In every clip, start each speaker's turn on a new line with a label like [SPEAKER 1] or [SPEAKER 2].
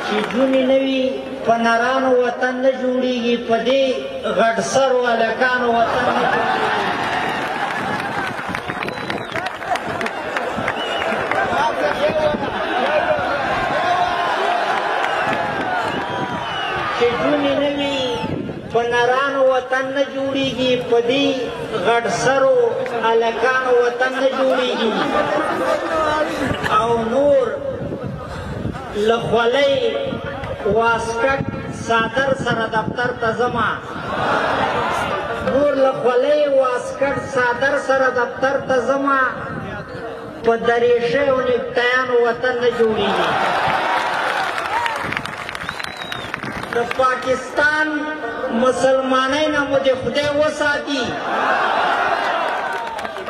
[SPEAKER 1] چې جونې نه وي په نرانو وطن نه جوړېږي، په دې غټ سرو هلکانو وطن نه جوړېږي. چې جونې نه وي په نرانو وطن نه جوړېږي، په دې غټ سرو هلکانو وطن نه جوړېږي. او نور له خولۍ واسکټ څادر سره دفتر ته ځمه، نور له خولۍ واسکټ څادر سره دفتر ته ځمه، په دریشۍ او نیکټایانو وطن نه جوړېږي. د پاکستان مسلمانۍ نه مو دې خدای وساتي،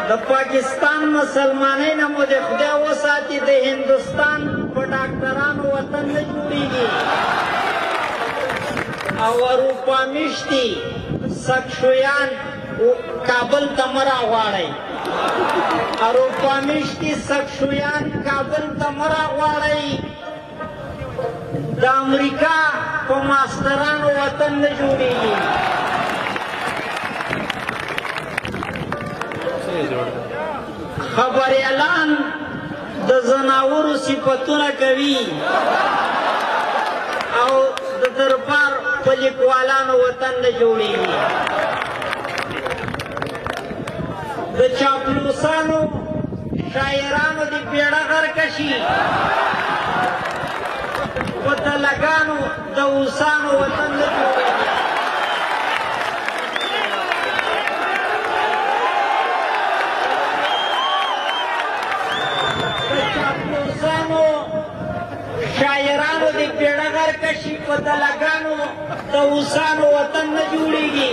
[SPEAKER 1] د پاکستان مسلمانۍ نه مو دې خدای وساتي، د هندوستان په ډاکټرانو وطن نه جوړېږي. او اروپا میشتي سکشویان کابل ته مه راغواړئ، اروپا میشتي سکشویان کابل ته مه راغواړئ. د امریکا په ماسترانو وطن نه جوړېږي. خبریالان د زناورو صفتونه کوي او د دربار په لیکوالانو وطن نه جوړېږي. د چاپلوسانو شاعرانو دې بیړه غرقه شي، په دلګانو د اوسانو وطن نه جوړېږي. شاعرانو دې بیړه غرقه شي، په دلګانو د اوسانو وطن نه جوړېږي.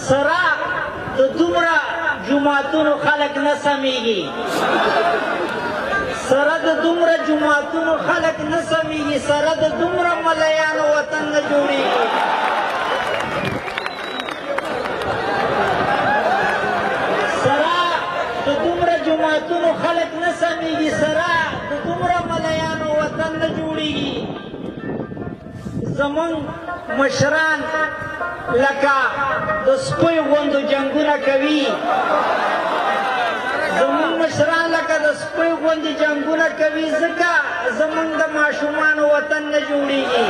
[SPEAKER 1] سره د دومره جوماتونو خلک نه سمیږي، سره د دومره جوماتونو خلک نه سمیږي، سره د دومره ملیانو وطن نه جوړېږي. جماعتونو خلق نه سمیږي، سره د دومره ملیانو وطن نه جوړېږي. زمونږ مشران لکه د سپیو غوندو جنګونه کوي، زمونږ مشران لکه د سپیو غوندې جنګونه کوي، ځکه زمونږ د ماشومانو وطن نه جوړېږي.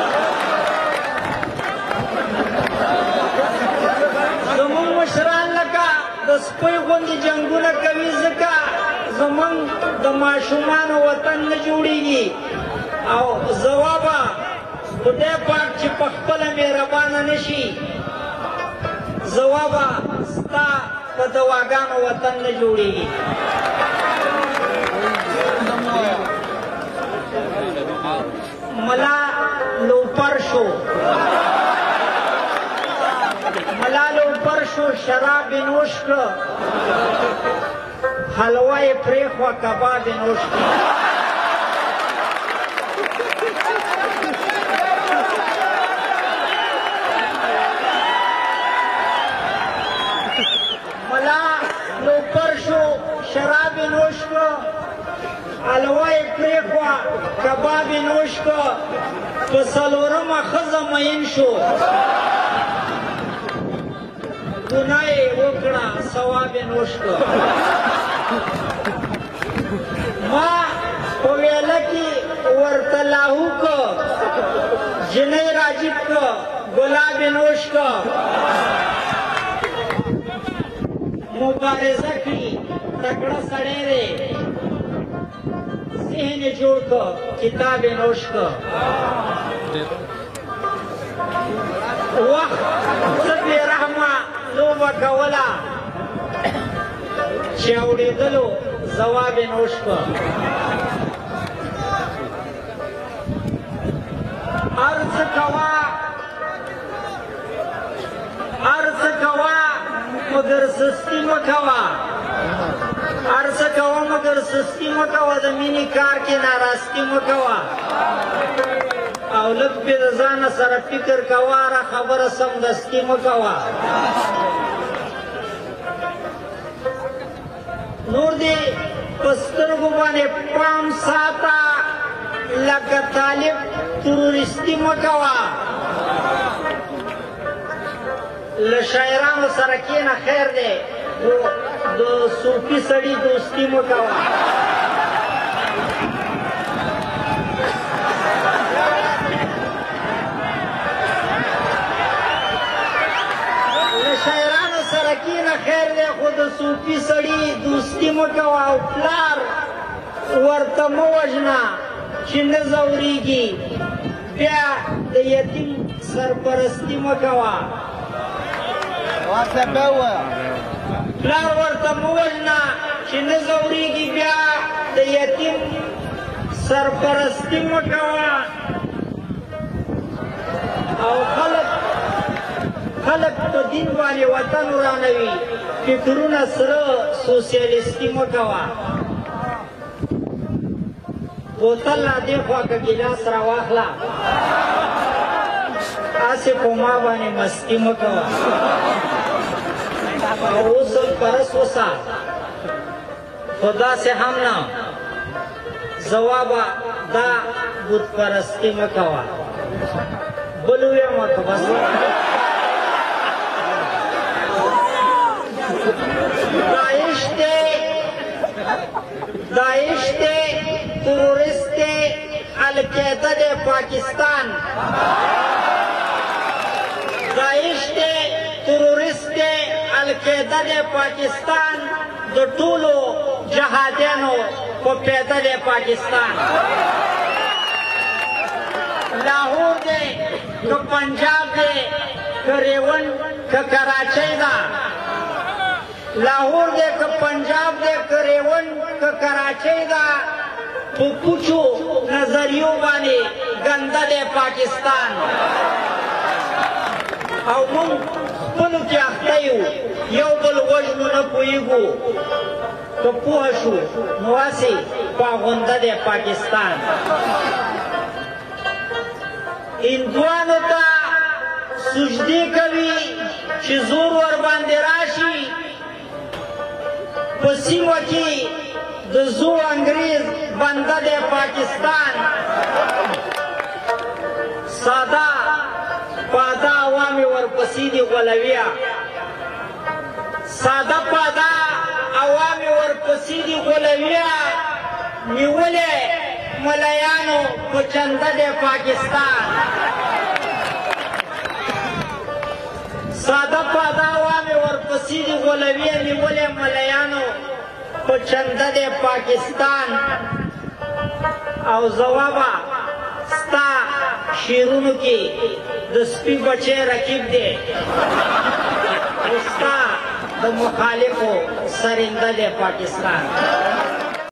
[SPEAKER 1] زمونږ مشران لکه د سپیو غوندې جنګونه کوي، ځکه زمونږ د ماشومانو وطن نه جوړېږي. او ځوابه خدای پاک چې په خپله مهربانه نه شي، ځوابه ستا په دواګانو وطن نه جوړېږي. ملا لوپر شو، ملا لوپر شو، شراب یې نوش کړه، حلوه یې پرېښوه، کباب یې نوش کړه. ملا لوپر شو، شراب یې نوش کړه، حلوه یې پرېښوه، کباب یې نوش کړه، په څلورمه ښځه مین شو، ګناه یې وکړه، ثواب یې نوش کړه. ما په ویله کې ورته لاهو کړه، جنۍ راجب کړه، ګلاب یې نوش کړه. مبارزه کړي، تکړه سړی دی، ذهن یې جوړ کړه، کتاب یې نوش کړه. وخت څه بې رحمه لوبه کوله، چې اورېدلو ځواب یې نوش کړه. هر څه کوه، هر څه کوه مګر سستي مه کوه، هر څه کوه مګر سستي مه کوه، د مینې کار کې ناراستي مه کوه. او لږ پې د ځانه سره فکر کوه، هره خبره سمدستي مه کوه. نور دې پسترګو باندې پام ساته لکه طالب تروریستي مه کوه له شاعرانو سره کښېنه خیر دی د صوفي سړي دوستي مه کوه سرکینه خیر دی خو د صوفي سړي دوستي مه کوه او پلار ورته مه وژنه چې نه ځورېږي بیا د یتیم سرپرستي مه کوه پلار ورته مه وژنه چې نه ځورېږي بیا د یتیم سرپرستي مه کوه او خلق په دین باندې وطن ورانوي فکرونه سره سوسیالیستي مه کوه بوتل لا دې خوا که ګیلاس راواخله هسې په ما باندې مستي مه کوه او اوس پرس اوسه خو داسې هم نه ځوابه دا بت پرستي مه کوه بل ویمه که بس داعش دے تروریسٹ دے القاعدہ دے پاکستان داعش دے تروریسٹ دے القاعدہ دے پاکستان دو ټولو جهادیانو په پیدا دے پاکستان لاہور دے که پنجاب دے که ریون که کراچی دا لاہور دے که پنجاب دے که ریون که کراچی دا په پوچو نظریو باندې ګنده دی پاکستان او موږ خپلو کې اخته یو یو بل وژنو نه پوهېږو که پوه شو نو هسې پاغونده دی پاکستان هندوانو ته سجدې کوي چې زور ورباندې راشي په سیمه کې د زور انګریز بنده دی پاکستان ساده پاده عوامې ورپسې دي غولویه ساده پاده عوامې ورپسې دي غولویه نیولې ملایانو په چنده دی پاکستان ساده پاده عوامې ورپسې دي غولویه نیولې ملایانو په چنده دی پاکستان او ځوابه ستا شعرونو کې د سپي بچی رقیب دی او ستا د مخالفو سرنده دی پاکستان